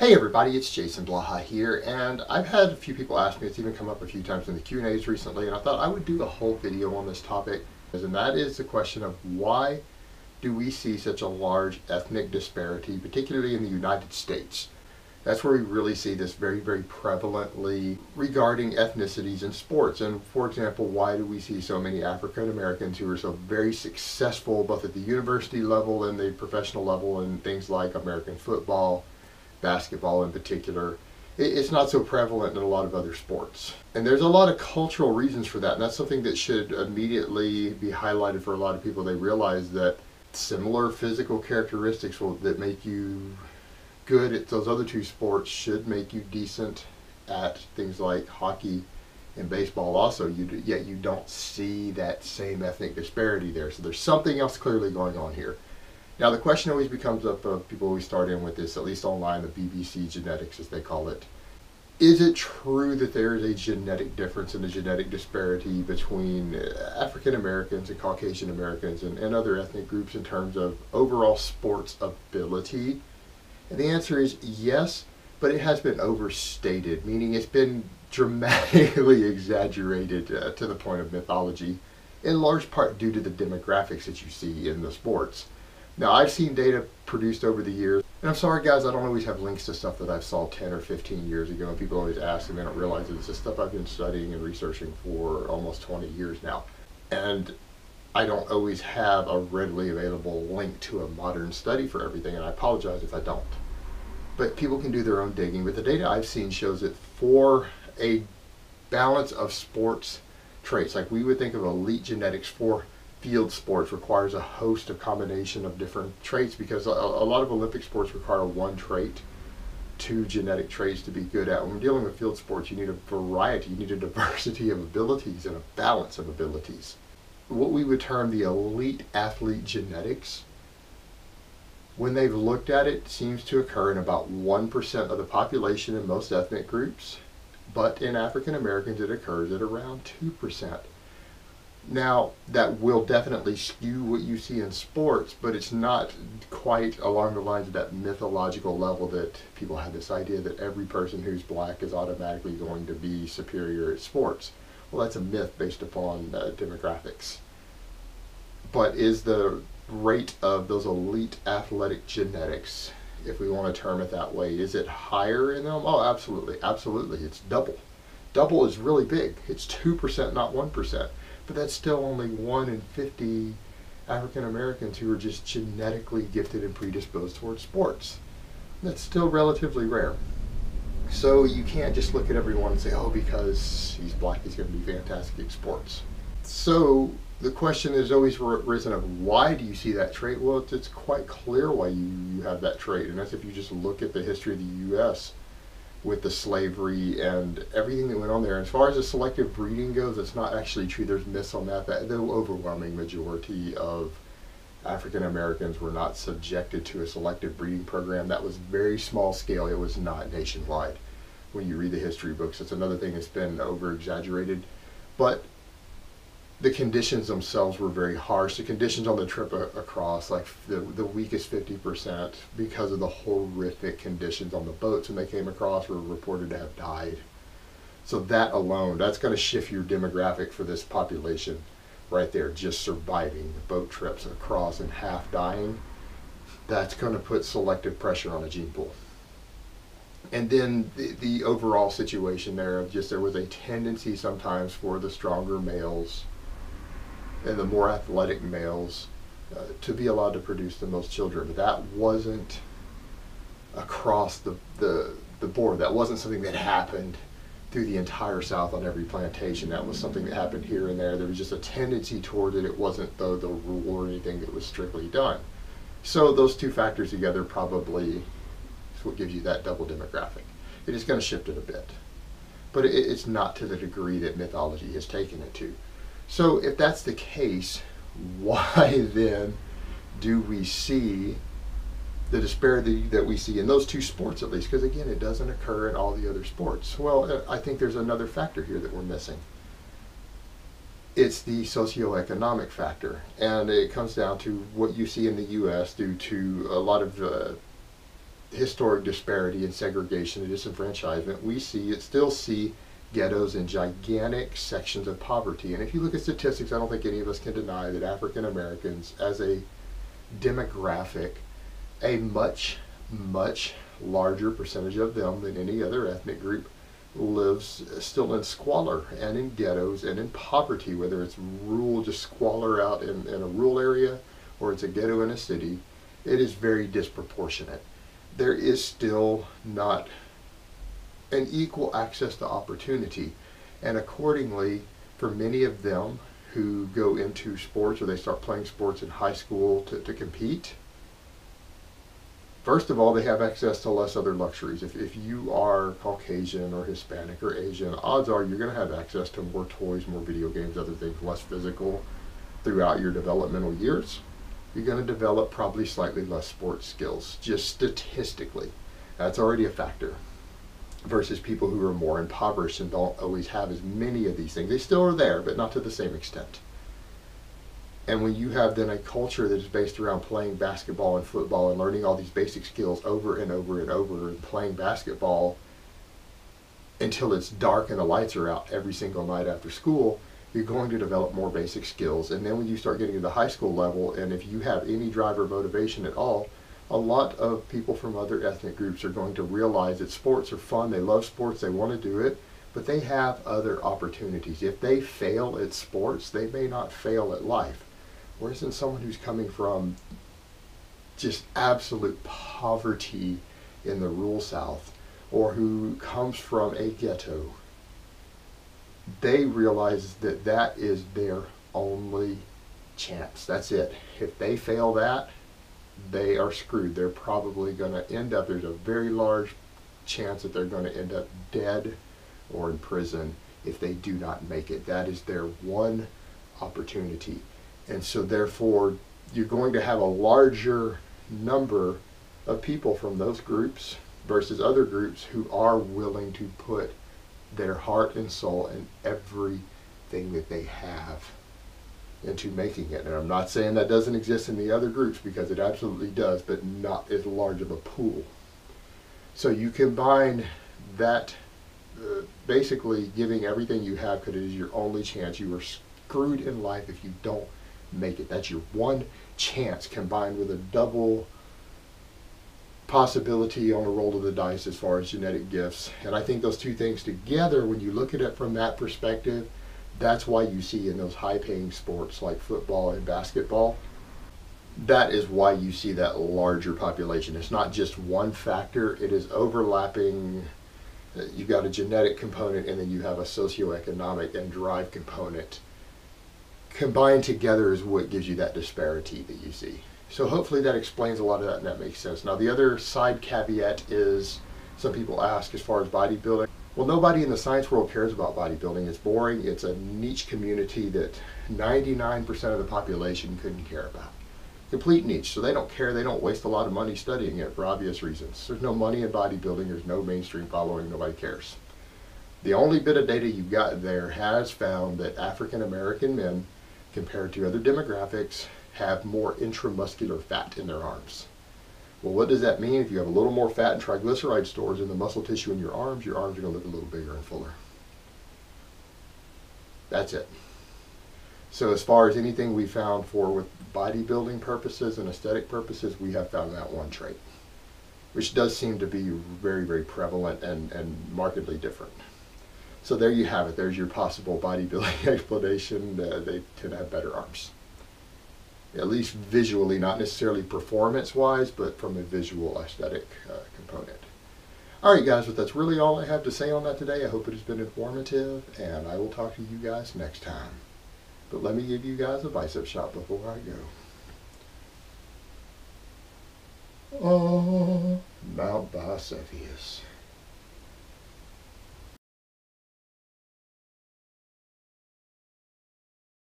Hey everybody, it's Jason Blaha here, and I've had a few people ask me, it's even come up a few times in the Q&As recently, and I thought I would do a whole video on this topic, and that is the question of why do we see such a large ethnic disparity, particularly in the United States. That's where we really see this very, very prevalently regarding ethnicities in sports. And for example, why do we see so many African Americans who are so very successful both at the university level and the professional level in things like American football, basketball in particular? It's not so prevalent in a lot of other sports. And there's a lot of cultural reasons for that, and that's something that should immediately be highlighted for a lot of people. They realize that similar physical characteristics that make you good at those other two sports should make you decent at things like hockey and baseball also, yet you don't see that same ethnic disparity there. So there's something else clearly going on here. Now the question always becomes up, people always start in with this, at least online, the BBC genetics as they call it. Is it true that there is a genetic difference and a genetic disparity between African Americans and Caucasian Americans and other ethnic groups in terms of overall sports ability? And the answer is yes, but it has been overstated, meaning it's been dramatically exaggerated to the point of mythology, in large part due to the demographics that you see in the sports. Now, I've seen data produced over the years, and I'm sorry guys, I don't always have links to stuff that I saw 10 or 15 years ago, and people always ask and they don't realize that this is stuff I've been studying and researching for almost 20 years now. And I don't always have a readily available link to a modern study for everything, and I apologize if I don't. But people can do their own digging, but the data I've seen shows that for a balance of sports traits, like we would think of elite genetics for field sports, requires a host of combination of different traits, because a lot of Olympic sports require one trait, two genetic traits to be good at. When we're dealing with field sports, you need a variety, you need a diversity of abilities and a balance of abilities. What we would term the elite athlete genetics, when they've looked at it, seems to occur in about 1% of the population in most ethnic groups, but in African Americans it occurs at around 2%. Now, that will definitely skew what you see in sports, but it's not quite along the lines of that mythological level that people have this idea that every person who's black is automatically going to be superior at sports. Well, that's a myth based upon demographics. But is the rate of those elite athletic genetics, if we want to term it that way, is it higher in them? Oh, absolutely, absolutely. It's double. Double is really big. It's 2%, not 1%. But that's still only 1 in 50 African Americans who are just genetically gifted and predisposed towards sports. That's still relatively rare. So you can't just look at everyone and say, oh, because he's black, he's going to be fantastic at sports. So the question has always risen of why do you see that trait? Well, it's quite clear why you have that trait, and that's if you just look at the history of the U.S. with the slavery and everything that went on there. As far as the selective breeding goes, it's not actually true. There's myths on that. The overwhelming majority of African Americans were not subjected to a selective breeding program. That was very small scale. It was not nationwide. When you read the history books, it's another thing that's been over exaggerated. But the conditions themselves were very harsh. The conditions on the trip across, like the weakest 50%, because of the horrific conditions on the boats when they came across, were reported to have died. So that alone, that's going to shift your demographic for this population right there, just surviving the boat trips across and half dying. That's going to put selective pressure on a gene pool. And then the overall situation there of just there was a tendency sometimes for the stronger males and the more athletic males to be allowed to produce the most children. But that wasn't across the board. That wasn't something that happened through the entire South on every plantation. That was something that happened here and there. There was just a tendency toward it. It wasn't the rule or anything that was strictly done. So those two factors together probably is what gives you that double demographic. It is going to shift it a bit. But it's not to the degree that mythology has taken it to. So if that's the case, why then do we see the disparity that we see in those two sports at least? Because again, it doesn't occur in all the other sports. Well, I think there's another factor here that we're missing. It's the socioeconomic factor, and it comes down to what you see in the U.S. due to a lot of historic disparity and segregation and disenfranchisement, we still see ghettos and gigantic sections of poverty. And if you look at statistics, I don't think any of us can deny that African Americans as a demographic, a much, much larger percentage of them than any other ethnic group lives still in squalor and in ghettos and in poverty, whether it's rural, just squalor out in a rural area, or it's a ghetto in a city. It is very disproportionate. There is still not an equal access to opportunity, and accordingly, for many of them who go into sports or they start playing sports in high school to compete, first of all, they have access to less other luxuries. If you are Caucasian or Hispanic or Asian, odds are you're going to have access to more toys, more video games, other things, less physical throughout your developmental years. You're going to develop probably slightly less sports skills, just statistically. That's already a factor. Versus people who are more impoverished and don't always have as many of these things. They still are there, but not to the same extent. And when you have then a culture that is based around playing basketball and football and learning all these basic skills over and over and over, and playing basketball until it's dark and the lights are out every single night after school, you're going to develop more basic skills. And then when you start getting to the high school level, and if you have any drive or motivation at all, a lot of people from other ethnic groups are going to realize that sports are fun, they love sports, they want to do it, but they have other opportunities. If they fail at sports, they may not fail at life. Whereas in someone who's coming from just absolute poverty in the rural South, or who comes from a ghetto, they realize that that is their only chance. That's it. If they fail that, they are screwed. They're probably going to end up, there's a very large chance that they're going to end up dead or in prison if they do not make it. That is their one opportunity. And so therefore, you're going to have a larger number of people from those groups versus other groups who are willing to put their heart and soul and everything that they have into making it. And I'm not saying that doesn't exist in the other groups, because it absolutely does, but not as large of a pool. So you combine that, basically giving everything you have because it is your only chance. You are screwed in life if you don't make it. That's your one chance, combined with a double possibility on a roll of the dice as far as genetic gifts. And I think those two things together, when you look at it from that perspective, that's why you see in those high-paying sports like football and basketball, that is why you see that larger population. It's not just one factor, it is overlapping. You've got a genetic component, and then you have a socioeconomic and drive component. Combined together is what gives you that disparity that you see. So hopefully that explains a lot of that, and that makes sense. Now the other side caveat is, some people ask as far as bodybuilding. Well, nobody in the science world cares about bodybuilding. It's boring. It's a niche community that 99% of the population couldn't care about. Complete niche. So they don't care. They don't waste a lot of money studying it for obvious reasons. There's no money in bodybuilding. There's no mainstream following. Nobody cares. The only bit of data you've got there has found that African American men, compared to other demographics, have more intramuscular fat in their arms. Well, what does that mean? If you have a little more fat and triglyceride stores in the muscle tissue in your arms are going to look a little bigger and fuller. That's it. So as far as anything we found for with bodybuilding purposes and aesthetic purposes, we have found that one trait, which does seem to be very, very prevalent and markedly different. So there you have it. There's your possible bodybuilding explanation. They tend to have better arms. At least visually, not necessarily performance-wise, but from a visual aesthetic component. All right, guys, but that's really all I have to say on that today. I hope it has been informative, and I will talk to you guys next time. But let me give you guys a bicep shot before I go. Oh, Mount Vesuvius.